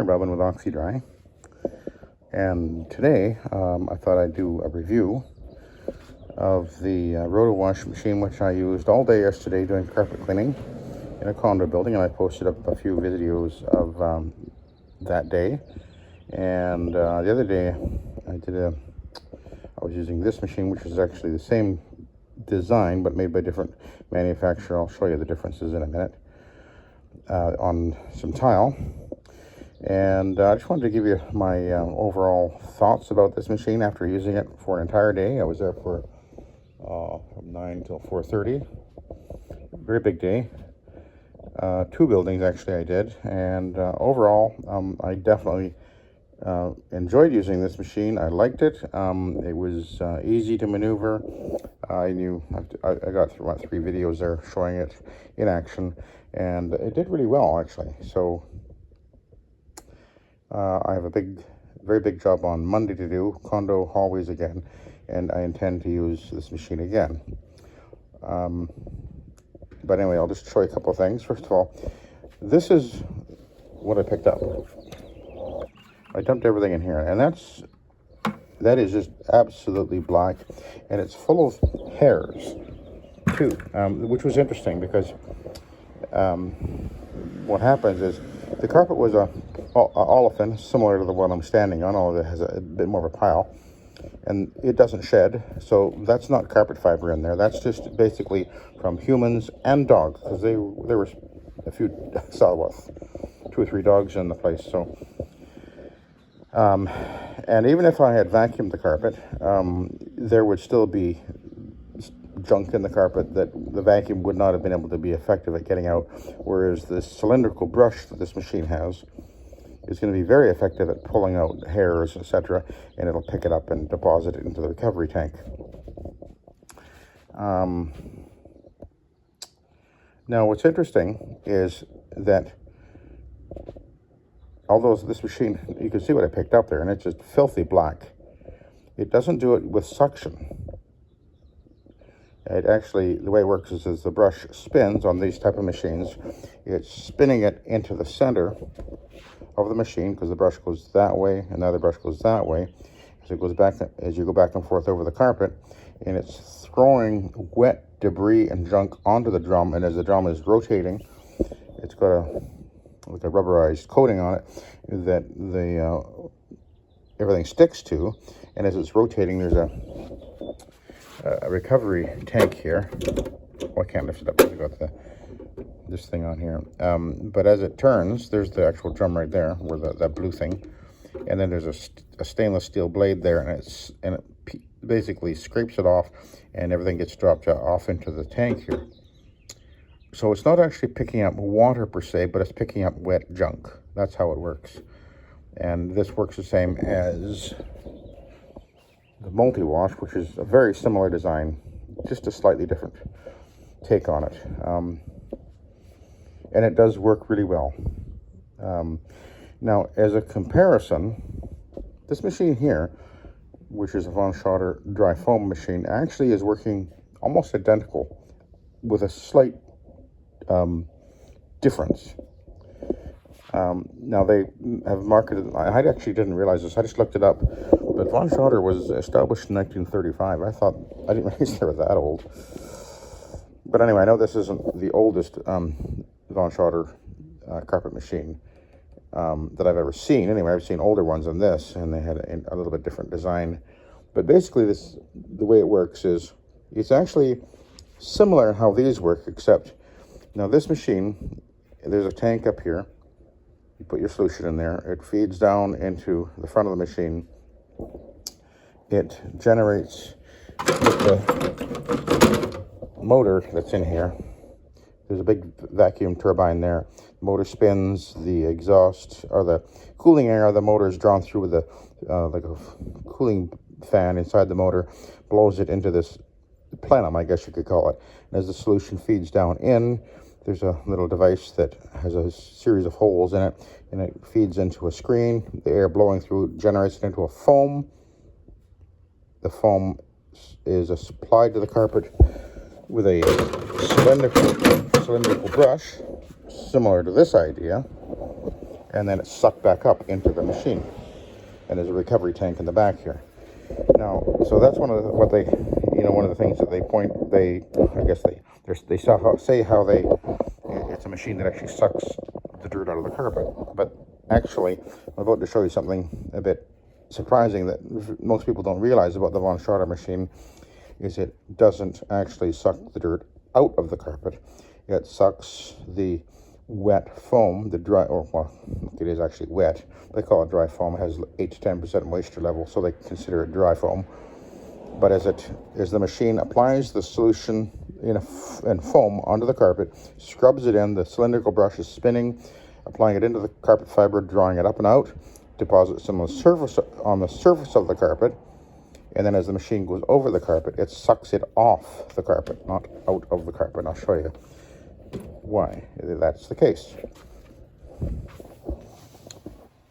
Hi, Robin with Oxy-Dry. And today I thought I'd do a review of the Rotowash machine, which I used all day yesterday doing carpet cleaning in a condo building, and I posted up a few videos of that day. And the other day I was using this machine, which is actually the same design but made by a different manufacturer. I'll show you the differences in a minute, on some tile. And I just wanted to give you my overall thoughts about this machine after using it for an entire day. I was there for from 9 till 4:30. Very big day. 2 buildings actually I did, and overall I definitely enjoyed using this machine. I liked it. It was easy to maneuver. I got through about 3 videos there showing it in action, and it did really well actually. So I have a very big job on Monday to do, condo hallways again, and I intend to use this machine again. But anyway, I'll just show you a couple of things. First of all, this is what I picked up. I dumped everything in here, and that is just absolutely black, and it's full of hairs too, which was interesting because what happens is the carpet was a olefin similar to the one I'm standing on, although it has a bit more of a pile, and it doesn't shed, so that's not carpet fiber in there. That's just basically from humans and dogs, because there were a few, I saw what, 2 or 3 dogs in the place. So and even if I had vacuumed the carpet, there would still be junk in the carpet that the vacuum would not have been able to be effective at getting out, whereas this cylindrical brush that this machine has is going to be very effective at pulling out hairs, etc., and it'll pick it up and deposit it into the recovery tank. Now what's interesting is that although this machine, you can see what I picked up there, and it's just filthy black, it doesn't do it with suction. It actually, the way it works is as the brush spins on these type of machines, it's spinning it into the center of the machine, because the brush goes that way and the other brush goes that way. So it goes back as you go back and forth over the carpet, and it's throwing wet debris and junk onto the drum, and as the drum is rotating, it's got like a rubberized coating on it that everything sticks to, and as it's rotating, there's a recovery tank here. Oh, I can't lift it up. I've got this thing on here. But as it turns, there's the actual drum right there, where that blue thing, and then there's a stainless steel blade there, and it basically scrapes it off, and everything gets dropped off into the tank here. So it's not actually picking up water per se, but it's picking up wet junk. That's how it works. And this works the same as the Multiwash, which is a very similar design, just a slightly different take on it. And it does work really well. Now, as a comparison, this machine here, which is a VonSchrader dry foam machine, actually is working almost identical with a slight difference. Now they have marketed, I actually didn't realize this, I just looked it up, but VonSchrader was established in 1935. I didn't realize they were that old. But anyway, I know this isn't the oldest VonSchrader carpet machine that I've ever seen. Anyway, I've seen older ones than this, and they had a little bit different design. But basically, the way it works is, it's actually similar how these work, except now this machine, there's a tank up here. You put your solution in there. It feeds down into the front of the machine. It generates with the motor that's in here. There's a big vacuum turbine there. The motor spins, the exhaust, or the cooling air of the motor is drawn through with like a cooling fan inside the motor, blows it into this plenum, I guess you could call it. And as the solution feeds down in, there's a little device that has a series of holes in it, and it feeds into a screen. The air blowing through generates it into a foam. The foam is applied to the carpet with a cylindrical brush, similar to this idea, and then it's sucked back up into the machine. And there's a recovery tank in the back here. Now, so that's one of the, what they, one of the things that they say how it's a machine that actually sucks the dirt out of the carpet. But actually, I'm about to show you something a bit surprising that most people don't realize about the VonSchrader machine, is it doesn't actually suck the dirt out of the carpet. It sucks the wet foam, the dry, or well, it is actually wet. They call it dry foam. It has 8 to 10% moisture level, so they consider it dry foam. But as the machine applies the solution in foam onto the carpet, scrubs it in, the cylindrical brush is spinning, applying it into the carpet fiber, drawing it up and out, deposits on the surface of the carpet, and then as the machine goes over the carpet, it sucks it off the carpet, not out of the carpet. And I'll show you why that's the case.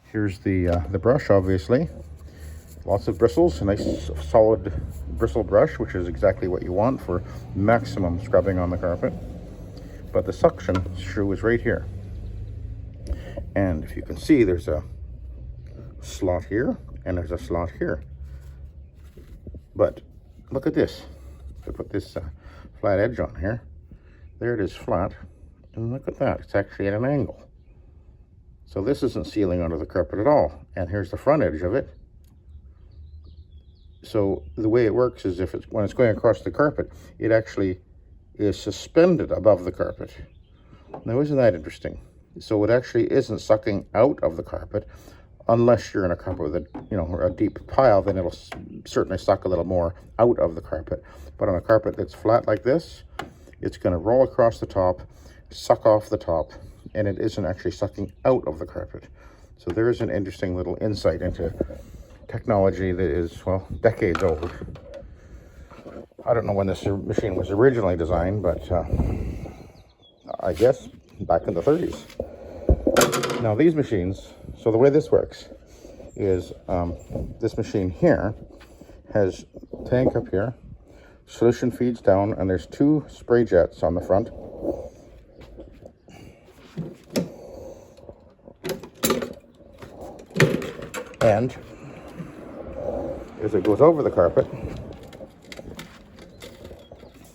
Here's the brush, obviously. Lots of bristles, a nice solid bristle brush, which is exactly what you want for maximum scrubbing on the carpet. But the suction screw is right here. And if you can see, there's a slot here and there's a slot here. But look at this. I put this flat edge on here. There it is flat. And look at that. It's actually at an angle. So this isn't sealing under the carpet at all. And here's the front edge of it. So the way it works is when it's going across the carpet, it actually is suspended above the carpet. Now, isn't that interesting? So it actually isn't sucking out of the carpet, unless you're in a carpet with a deep pile, then it'll certainly suck a little more out of the carpet. But on a carpet that's flat like this, it's going to roll across the top, suck off the top, and it isn't actually sucking out of the carpet. So there is an interesting little insight into technology that is, well, decades old. I don't know when this machine was originally designed, but I guess back in the 30s. Now these machines, so the way this works is this machine here has a tank up here, solution feeds down, and there's 2 spray jets on the front. And as it goes over the carpet,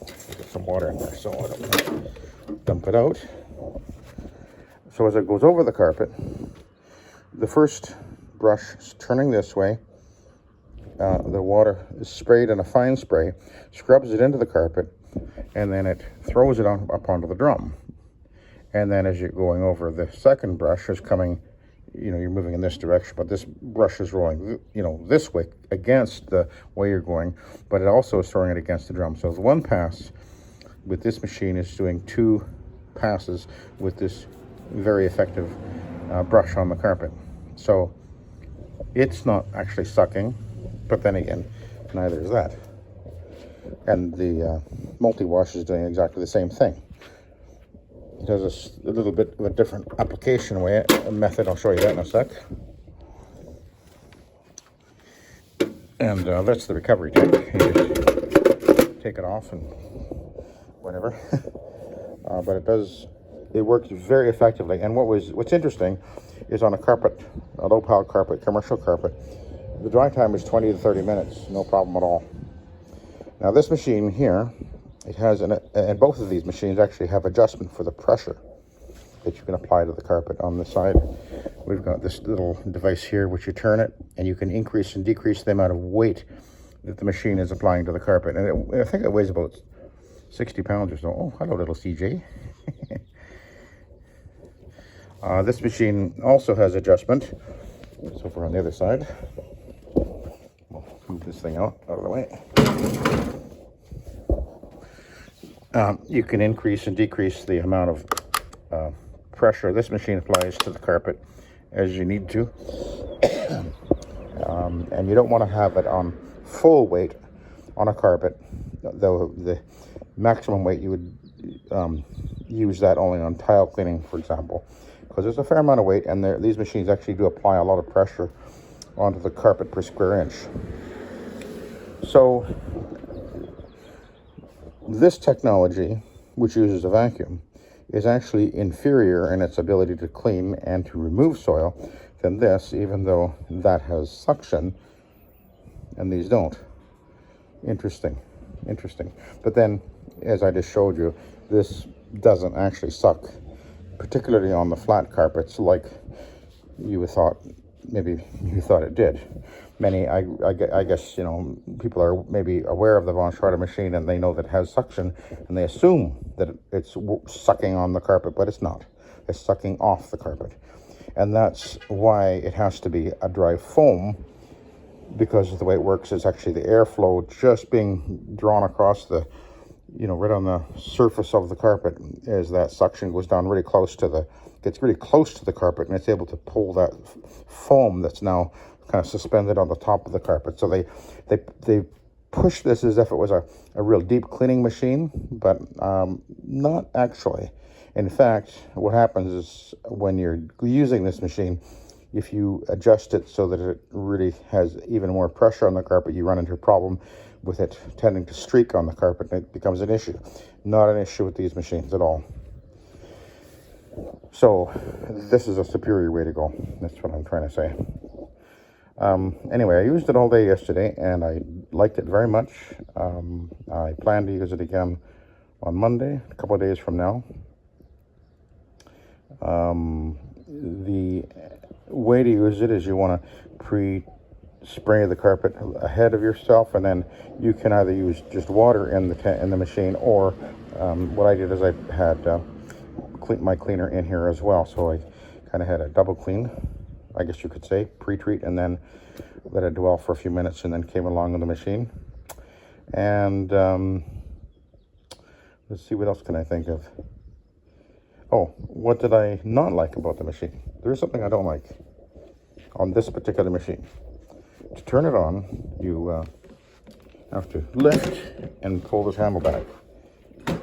get some water in there so I don't dump it out. So as it goes over the carpet, the first brush is turning this way. The water is sprayed in a fine spray, scrubs it into the carpet, and then it throws it up onto the drum. And then as you're going over, the second brush is coming, you're moving in this direction, but this brush is rolling, this way against the way you're going, but it also is throwing it against the drum. So the one pass with this machine is doing 2 passes with this very effective brush on the carpet. So it's not actually sucking, but then again, neither is that. And the Multiwash is doing exactly the same thing. It has a little bit of a different application method. I'll show you that in a sec. And that's the recovery tank. You just take it off and whatever. But it works very effectively. And what's interesting is on a low power carpet, commercial carpet, the dry time is 20 to 30 minutes, no problem at all. Now this machine here, it has, and both of these machines actually have adjustment for the pressure that you can apply to the carpet on the side. We've got this little device here, which you turn it, and you can increase and decrease the amount of weight that the machine is applying to the carpet. And I think it weighs about 60 pounds or so. Oh, hello, little CJ. This machine also has adjustment. So if we're on the other side, we'll move this thing out of the way. You can increase and decrease the amount of pressure this machine applies to the carpet as you need to. And you don't want to have it on full weight on a carpet, though the maximum weight you would use that only on tile cleaning, for example, because there's a fair amount of weight, and these machines actually do apply a lot of pressure onto the carpet per square inch. So this technology, which uses a vacuum, is actually inferior in its ability to clean and to remove soil than this, even though that has suction and these don't. Interesting. But then, as I just showed you, this doesn't actually suck, particularly on the flat carpets like you thought it did. Many, I guess, people are maybe aware of the VonSchrader machine and they know that it has suction and they assume that it's sucking on the carpet, but it's not. It's sucking off the carpet. And that's why it has to be a dry foam, because the way it works is actually the airflow just being drawn across the, right on the surface of the carpet, as that suction goes down gets really close to the carpet, and it's able to pull that foam that's now kind of suspended on the top of the carpet. So they push this as if it was a real deep cleaning machine, but not actually. In fact, what happens is when you're using this machine, if you adjust it so that it really has even more pressure on the carpet, you run into a problem with it tending to streak on the carpet, and it becomes an issue. Not an issue with these machines at all. So this is a superior way to go. That's what I'm trying to say. Anyway, I used it all day yesterday and I liked it very much. I plan to use it again on Monday, a couple of days from now. The way to use it is you want to pre-spray the carpet ahead of yourself, and then you can either use just water in the machine, or what I did is I had my cleaner in here as well, so I kind of had a double clean, I guess you could say, pre-treat, and then let it dwell for a few minutes, and then came along with the machine. And let's see, what else can I think of? Oh, what did I not like about the machine? There is something I don't like on this particular machine. To turn it on, you have to lift and pull this handle back.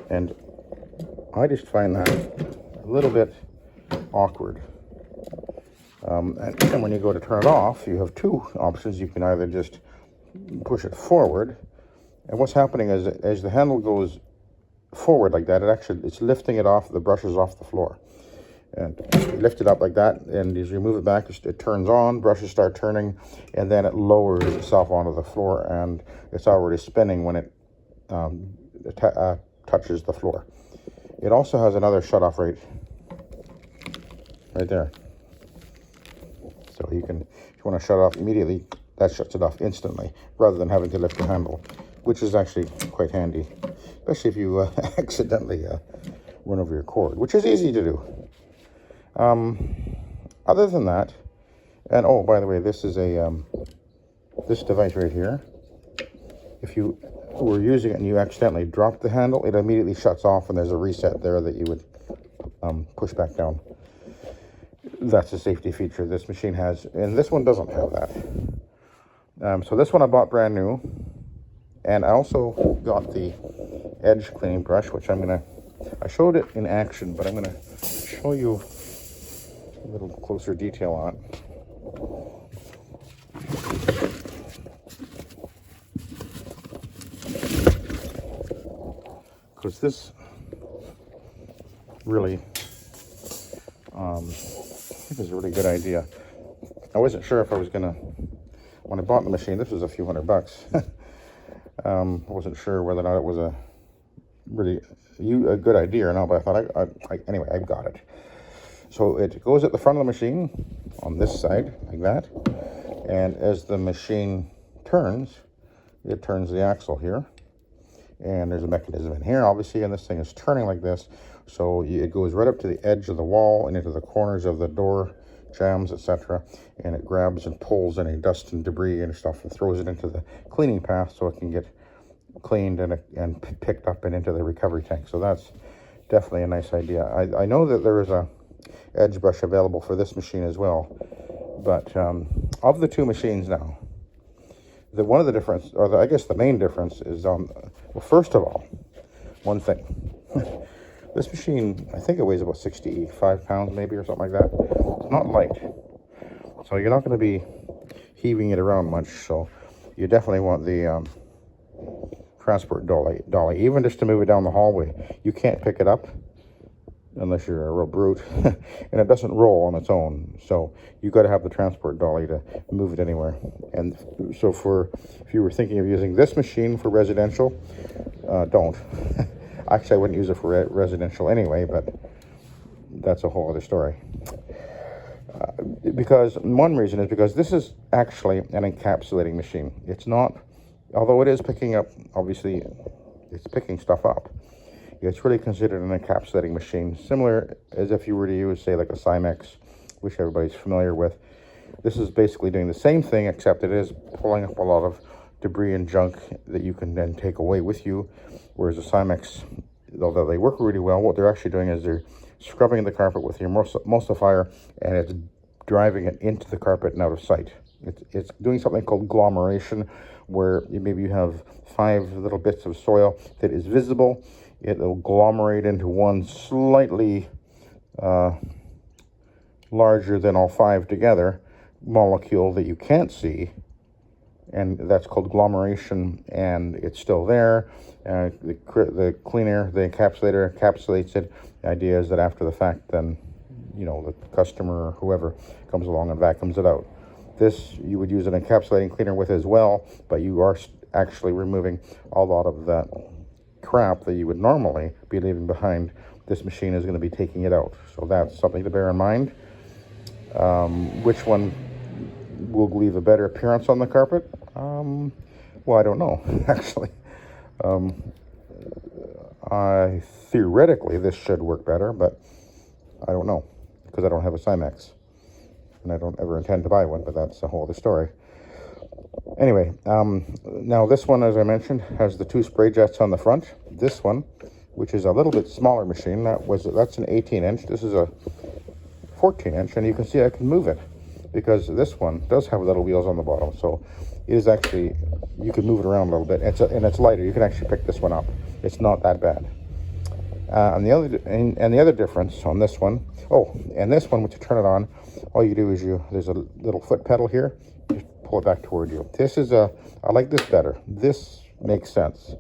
And I just find that a little bit awkward. And when you go to turn it off, you have two options. You can either just push it forward, and what's happening is as the handle goes forward like that, it's lifting it off, the brushes off the floor. And you lift it up like that, and as you move it back, it turns on, brushes start turning, and then it lowers itself onto the floor, and it's already spinning when it touches the floor. It also has another shut-off right there. So you can, if you want to shut it off immediately, that shuts it off instantly, rather than having to lift the handle, which is actually quite handy, especially if you accidentally run over your cord, which is easy to do. Other than that, and oh, by the way, this is this device right here. If you were using it and you accidentally drop the handle, it immediately shuts off, and there's a reset there that you would push back down. That's a safety feature this machine has, and this one doesn't have that. So this one I bought brand new, and I also got the edge cleaning brush, which I showed it in action, but I'm gonna show you a little closer detail on it. Because this really, I think is a really good idea. I wasn't sure if I was gonna, when I bought the machine, this was a few $100. I wasn't sure whether or not it was a good idea or not, but I thought, anyway, I've got it. So it goes at the front of the machine on this side, like that. And as the machine turns, it turns the axle here. And there's a mechanism in here, obviously, and this thing is turning like this. So it goes right up to the edge of the wall and into the corners of the door jambs, etc. And it grabs and pulls any dust and debris and stuff and throws it into the cleaning path so it can get cleaned and picked up and into the recovery tank. So that's definitely a nice idea. I know that there is a edge brush available for this machine as well, but of the two machines now, one of the difference, or I guess the main difference is well, first of all, one thing. This machine, I think it weighs about 65 pounds maybe, or something like that. It's not light, so you're not going to be heaving it around much. So you definitely want the transport dolly, even just to move it down the hallway. You can't pick it up unless you're a real brute, and it doesn't roll on its own. So you've got to have the transport dolly to move it anywhere. And so if you were thinking of using this machine for residential, don't. Actually, I wouldn't use it for residential anyway, but that's a whole other story. Because one reason is because this is actually an encapsulating machine. It's not, although it is picking up, obviously, it's picking stuff up. It's really considered an encapsulating machine, similar as if you were to use, say, like a Cymex, which everybody's familiar with. This is basically doing the same thing, except it is pulling up a lot of debris and junk that you can then take away with you. Whereas the Cymex, although they work really well, what they're actually doing is they're scrubbing the carpet with your emulsifier, and it's driving it into the carpet and out of sight. It's doing something called agglomeration, where maybe you have 5 little bits of soil that is visible. It'll agglomerate into one slightly larger than all 5 together molecule that you can't see, and that's called agglomeration, and it's still there. The cleaner, the encapsulator encapsulates it. The idea is that after the fact, then, you know, the customer or whoever comes along and vacuums it out. This you would use an encapsulating cleaner with as well, but you are actually removing a lot of that crap that you would normally be leaving behind. This machine is going to be taking it out. So that's something to bear in mind. Which one will leave a better appearance on the carpet? Well, I don't know, actually. Theoretically, this should work better, but I don't know, because I don't have a Cymex, and I don't ever intend to buy one, but that's a whole other story. Anyway, now this one, as I mentioned, has the 2 spray jets on the front. This one, which is a little bit smaller machine, that's an 18-inch. This is a 14-inch, and you can see I can move it, because this one does have little wheels on the bottom, so it is actually, you can move it around a little bit, and it's lighter. You can actually pick this one up. It's not that bad. And the other difference on this one, and this one, when you turn it on, all you do is there's a little foot pedal here, just pull it back toward you. I like this better. This makes sense.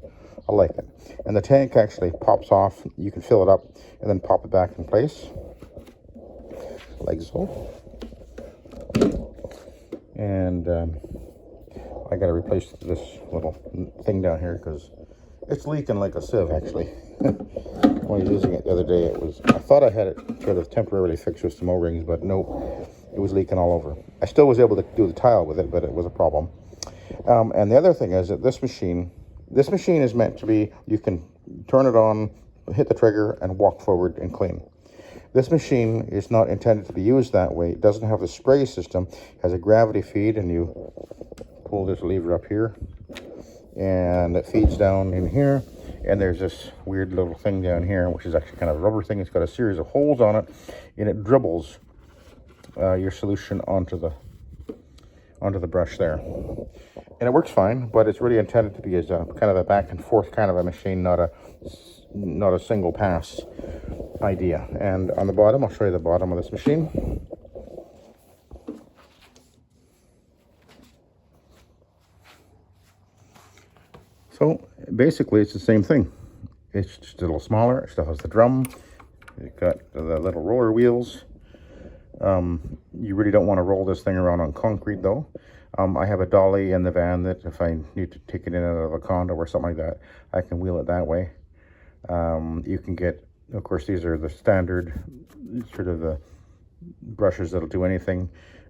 I like it. And the tank actually pops off. You can fill it up and then pop it back in place, like so. And I got to replace this little thing down here because it's leaking like a sieve, actually. When I was using it the other day, I thought I had it sort of temporarily fixed with some O-rings, but nope, it was leaking all over. I still was able to do the tile with it, but it was a problem. And the other thing is that this machine is meant to be, you can turn it on, hit the trigger, and walk forward and clean. This machine is not intended to be used that way. It doesn't have a spray system. It has a gravity feed, and you pull this lever up here, and it feeds down in here. And there's this weird little thing down here, which is actually kind of a rubber thing. It's got a series of holes on it, and it dribbles your solution onto the brush there. And it works fine, but it's really intended to be as a kind of a back and forth kind of a machine, not a single pass idea. And on the bottom, I'll show you the bottom of this machine. So basically it's the same thing. It's just a little smaller. It still has the drum. You've got the little roller wheels. You really don't want to roll this thing around on concrete though. I have a dolly in the van that if I need to take it in and out of a condo or something like that, I can wheel it that way. You can get, of course, these are the standard sort of the brushes that'll do anything.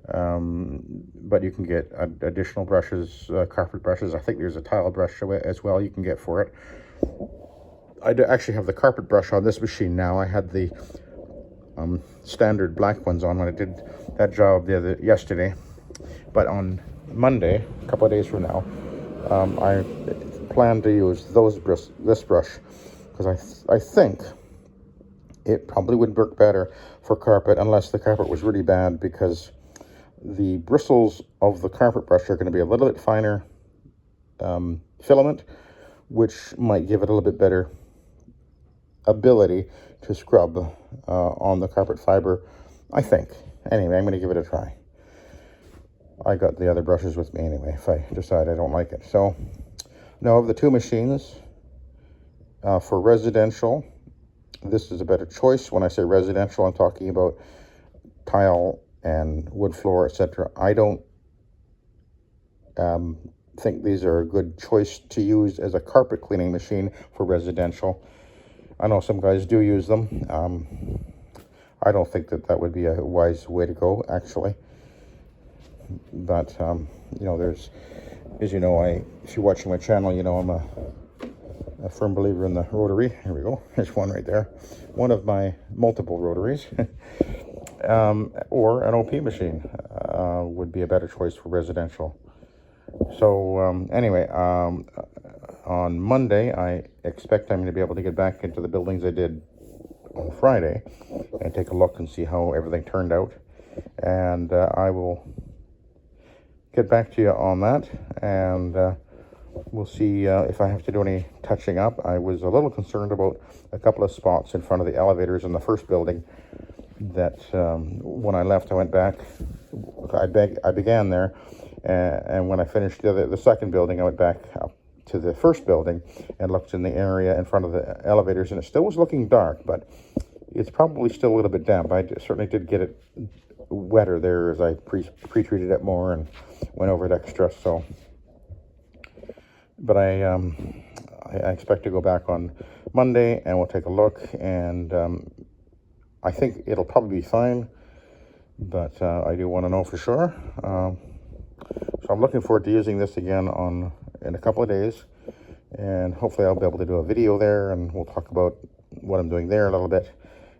But you can get additional brushes, carpet brushes. I think there's a tile brush as well you can get for it. I actually have the carpet brush on this machine now. I had the standard black ones on when I did that job yesterday. But on Monday, a couple of days from now, I plan to use this brush because I think it probably would work better for carpet unless the carpet was really bad, because the bristles of the carpet brush are going to be a little bit finer filament, which might give it a little bit better ability to scrub on the carpet fiber, I think. Anyway, I'm going to give it a try. I got the other brushes with me anyway, if I decide I don't like it. So, now of the 2 machines, for residential, this is a better choice. When I say residential, I'm talking about tile and wood floor, etc. I don't think these are a good choice to use as a carpet cleaning machine for residential. I know some guys do use them. I don't think that would be a wise way to go, actually. But you know, there's, as you know, if you're watching my channel, you know I'm a firm believer in the rotary. Here we go. There's one right there. One of my multiple rotaries. Or an OP machine would be a better choice for residential. So anyway, on Monday, I expect I'm going to be able to get back into the buildings I did on Friday and take a look and see how everything turned out. And I will get back to you on that, and we'll see if I have to do any touching up. I was a little concerned about a couple of spots in front of the elevators in the first building that when I left, I went back. I began there, and when I finished the second building, I went back up to the first building and looked in the area in front of the elevators, and it still was looking dark, but it's probably still a little bit damp. I certainly did get it wetter there as I pre-treated it more and went over it extra. So, but I expect to go back on Monday, and we'll take a look, and I think it'll probably be fine, but I do want to know for sure. So I'm looking forward to using this again in a couple of days, and hopefully I'll be able to do a video there, and we'll talk about what I'm doing there a little bit.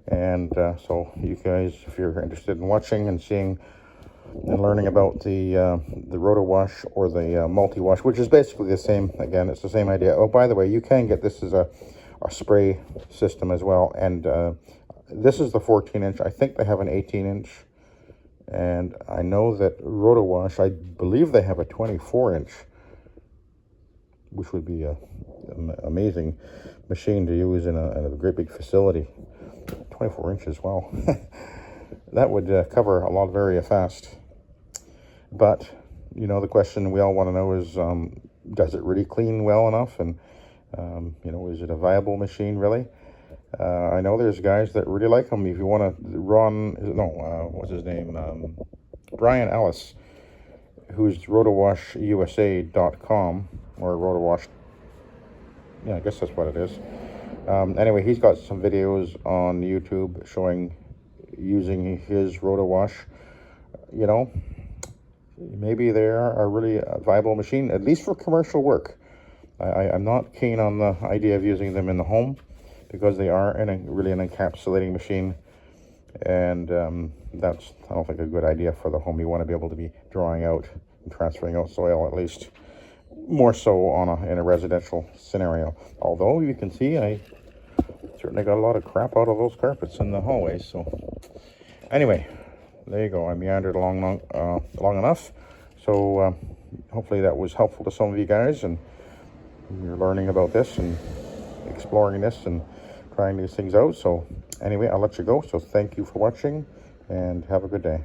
And so you guys, if you're interested in watching and seeing and learning about the Rotowash or the Multiwash, which is basically the same, again, it's the same idea. Oh, by the way, you can get this as a spray system as well, and this is the 14-inch. I think they have an 18-inch. And I know that Rotowash, I believe they have a 24-inch, which would be an amazing machine to use in a great big facility. 24 inches, wow. That would cover a lot of area fast. But, you know, the question we all want to know is, does it really clean well enough? And, you know, is it a viable machine, really? I know there's guys that really like them. If you want to run, what's his name? Brian Ellis, who's rotowashusa.com, or Rotowash. Yeah, I guess that's what it is. Anyway, he's got some videos on YouTube showing using his Rotowash. You know, maybe they are a really viable machine, at least for commercial work. I'm not keen on the idea of using them in the home, because they are really an encapsulating machine, and that's, I don't think, a good idea for the home. You want to be able to be drawing out and transferring out soil, at least more so in a residential scenario. Although you can see I certainly got a lot of crap out of those carpets in the hallways. So anyway, there you go. I meandered long enough. So hopefully that was helpful to some of you guys, and you're learning about this and exploring this and trying these things out. So anyway, I'll let you go. So thank you for watching, and have a good day.